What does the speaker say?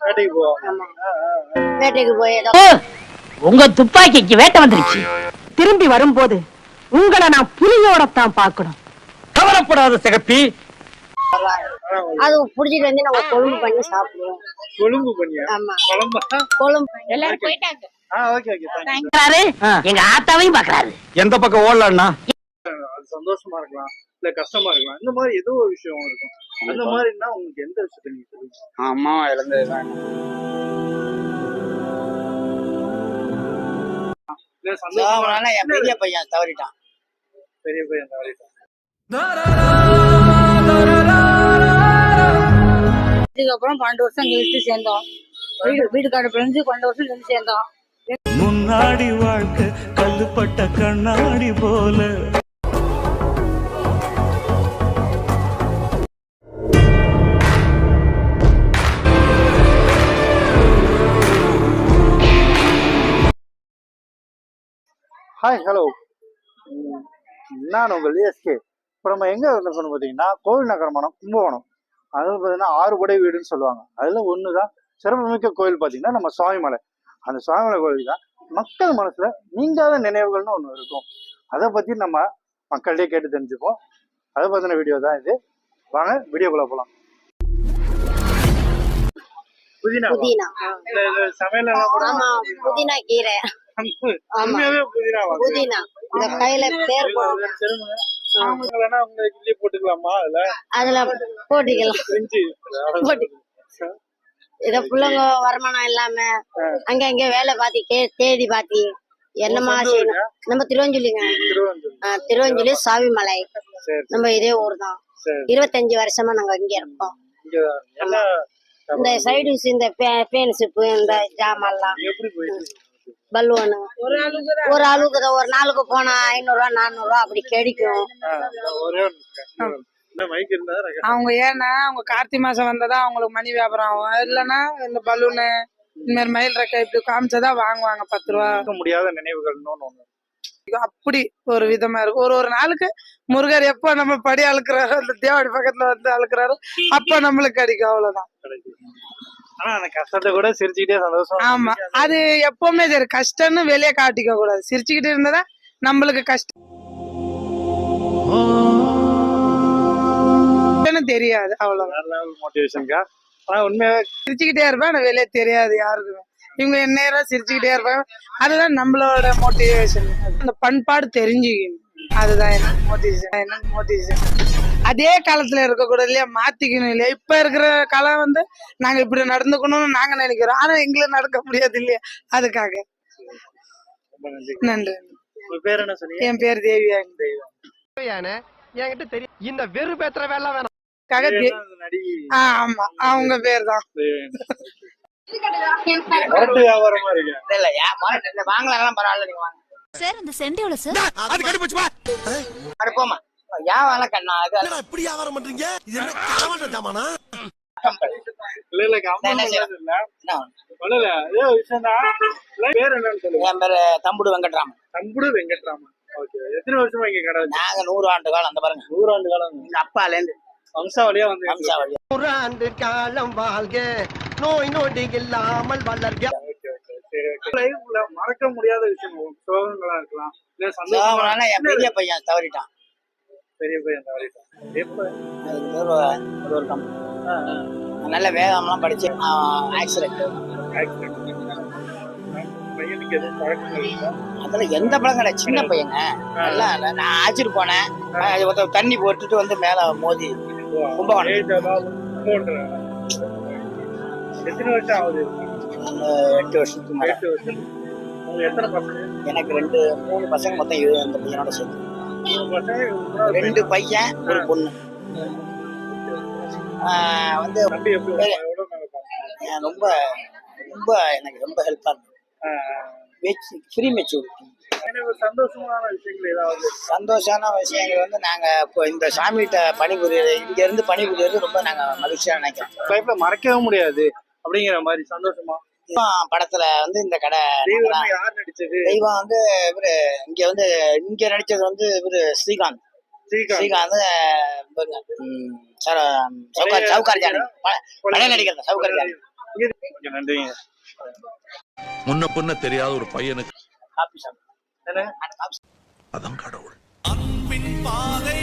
வேட்டைக்கு போவாங்க. ஆமா. வேட்டைக்கு போய் உங்க துப்பாக்கிக்கு வேட்டை வந்துருச்சு. திரும்பி வரும்போது உங்களை நான் புலியோடத்தான் பார்க்கணும். கவலைப்படாத சிகப்பி. அது புடிச்சிட்டு வந்து நம்ம கொழும்பு பண்ணி சாப்பிடுவோம். கொழும்பு பண்ணியா? ஆமா, குழம்பா? கொழும்பு. எல்லாரும் போயிட்டாங்க. Okay okay thanks. பாக்குறாரு, எங்க ஆத்தாவையும் பாக்குறாரு. எந்த பக்கம் ஓடலாம்னா அது சந்தோஷமா இருக்கலாம், இல்ல கஷ்டமா இருக்கலாம், இந்த மாதிரி ஏதோ ஒரு விஷயம் இருக்கும். அந்த மாதிரின்னா உங்களுக்கு எந்த விஷயத்த நீங்க சொல்லுங்க. அம்மா இழந்ததுதான். இல்ல சந்தோஷமா என் பெரிய பையன் தவறிட்டான். பெரிய பையன் தவறிட்டான். இதுக்கப்புறம் 12 வருஷம் கழிச்சு சேர்ந்தோம். வீடு காடு பிரிஞ்சு 12 வருஷம் கழிச்சு சேர்ந்தோம். முன்னாடி வாழ்க்கை கல்லுப்பட்ட கண்ணாடி போல. ஹாய் ஹலோ, நான் உங்கள் எஸ்கே. இப்போ நம்ம எங்கே இருக்கோம்னு பார்த்தீங்கன்னா கோவில் நகரமானம் கும்பகோணம். அது பார்த்தீங்கன்னா 6 படை வீடுன்னு சொல்லுவாங்க. அதில் ஒன்று தான் சிறப்புமிக்க கோவில் பார்த்தீங்கன்னா நம்ம சுவாமிமலை. அந்த சுவாமிமலை கோவில் தான் மக்கள் மனசில் நீங்காத நினைவுகள்னு ஒன்று இருக்கும். அதை பற்றி நம்ம மக்கள்கிட்டே கேட்டு தெரிஞ்சுப்போம். அதை பற்றின வீடியோ தான் இது. வாங்க வீடியோக்குள்ள போகலாம். புதினா புதினா. சமையல் எல்லாம் கூட ஆமா, புதினா கீரை. உண்மையாவே புதினா புதினா இந்த கையில பேர் இட்லி போட்டுக்கலாமா? அதுல போட்டிக்கலாம். செஞ்சு இத பிள்ளைங்க வருமானம் இல்லாம அங்க அங்க வேலை பாத்தி தேடி பாத்தி என்னமா செய்யணும். நம்ம திருவஞ்சூலிங்க, திருவஞ்சூலி சாவிமலை. நம்ம இதே ஊர் தான். 25 வருஷமா நாங்க இங்க இருக்கோம். இந்த சைடிஸ், இந்த பேன்சிப்பு, இந்த ஜாமெல்லாம், பலூனு ஒரு ஆளுக்கு தான். ஒரு நாளுக்கு போனா 500 ரூபா 400 ரூபா அப்படி கிடைக்கும். அவங்க ஏன்னா அவங்க கார்த்திகை மாசம் வந்ததா அவங்களுக்கு மணி வியாபாரம் ஆகும். இல்லைன்னா இந்த பலூனு இந்த மாதிரி மயில் ரெக்கை இப்படி காமிச்சதான் வாங்குவாங்க 10 ரூபா. முடியாத நினைவுகள்னு ஒண்ணு அப்படி ஒரு விதமா இருக்கும். ஒரு நாளுக்கு முருகர் எப்ப நம்ம படி அழுக்குறாரோ, அந்த தேவாடி பக்கத்துல வந்து அழுக்குறாரோ அப்ப நம்மளுக்கு கிடைக்கும். அவ்வளவுதான். ஆனா அந்த கஷ்டத்தை கூட சிரிச்சுக்கிட்டே சந்தோஷம். ஆமா, அது எப்பவுமே சரி. கஷ்டம்னு வெளியே காட்டிக்க கூடாது. சிரிச்சுக்கிட்டு இருந்ததா நம்மளுக்கு கஷ்டம் தெரியாது. அவ்வளவுதான் மோட்டிவேஷன்கா. ஆனா உண்மையாவே சிரிச்சுக்கிட்டே இருப்பேன், ஆனா வெளியே தெரியாது யாருக்குமே. இவங்க நேரம் சிரிச்சுக்கிட்டே இருப்பாங்க. அதுதான் நம்மளோட மோட்டிவேஷன். அந்த பண்பாடு தெரிஞ்சுக்கணும். அதுதான் என்ன மோட்டிவேஷன். அதே காலத்துல இருக்க கூட இல்லையா, மாத்திக்கணும் இல்லையா. இப்ப இருக்கிற காலம் வந்து நாங்க இப்படி நடந்துக்கணும்னு நாங்க நினைக்கிறோம். ஆனா எங்களுக்கு நடக்க முடியாது இல்லையா. அதுக்காக நன்றி. பேர் என்ன சொன்னீங்க? என் பேர் தேவியா. என்கிட்ட தெரியும். இந்த வெறு பேத்துற வேலை வேணாம். ஆமா, அவங்க பேர் தான். வியாபாரமா இருக்கு. வாங்கலாம் பரவாயில்ல, நீங்க வாங்க சார். அந்த சென்ட் எவ்வளவு சார்? அது கண்டுபிடிச்சுமா போமா. வியாபாரம் கண்ணா இப்படி வியாபாரம் பண்றீங்க? இது என்ன கலவட்ட ஜாமானா? இல்ல பேர் என்னன்னு சொல்லுங்க. என் பேரு தம்புடு வெங்கட்ராமன். தம்புடு வெங்கட்ராமன். ஓகே. எத்தனை வருஷமா இங்க கடை? நாங்க 100 ஆண்டு காலம். அந்த பாருங்க, 100 ஆண்டு காலம். எங்க அப்பால இருந்து வம்சாவளியா வந்து. 100 ஆண்டு காலம் வாழ்க, நோய் நொடி இல்லாமல் வளர்க. லைஃப்ல மறக்க முடியாத விஷயம் சோகங்களா இருக்கலாம், இல்ல சந்தோஷமா. என் பெரிய பையன் தவறிட்டான். பெரிய பையன் தவறிட்டான். எப்ப? ஒரு நல்ல வேதம்லாம் படிச்சு ஆக்சிடென்ட். பையனுக்கு எதுவும் பழக்கம் இருக்கா? அதுல எந்த பழக்கம் கிடையாது. சின்ன பையங்க. நல்லா நான் ஆச்சிட்டு போனேன். தண்ணி போட்டுட்டு வந்து மேல மோதி கும்பகோணம். எத்தனை வருஷம் ஆகுது? 8 வருஷத்துக்கு மேல. 8 வருஷம். எத்தனை பசங்க? எனக்கு 3 பசங்க மொத்தம். அந்த பையனோட சேர்த்து 2 பையன், ஒரு பொண்ணு. வந்து ரொம்ப ரொம்ப எனக்கு ரொம்ப ஹெல்ப்பா இருக்கு. Free maturity. சந்தோஷமான விஷயங்கள் ஏதாவது? சந்தோஷமான விஷயங்கள் வந்து நாங்க இப்போ இந்த சாமிகிட்ட பணிபுரியறது, இங்க இருந்து பணிபுரியறது ரொம்ப நாங்க மகிழ்ச்சியா நினைக்கிறோம். லைஃப்ல மறக்கவே முடியாது அப்படிங்கிற மாதிரி சந்தோஷமா. படத்துல வந்து இந்த கடை யார் நடிச்சது? தெய்வம் வந்து இவரு இங்க நடிச்சது வந்து இவரு ஸ்ரீகாந்த். ஸ்ரீகாந்த் சவுகார் ஜானி பழைய நடிகர். சவுகார் ஜானி ஓகே, நன்றிங்க. முன்ன பின்ன தெரியாத ஒரு பையனுக்கு காப்பி சாப்பிட்டு என்னங்க? அதான் கடவுள். அன்பின் பாதை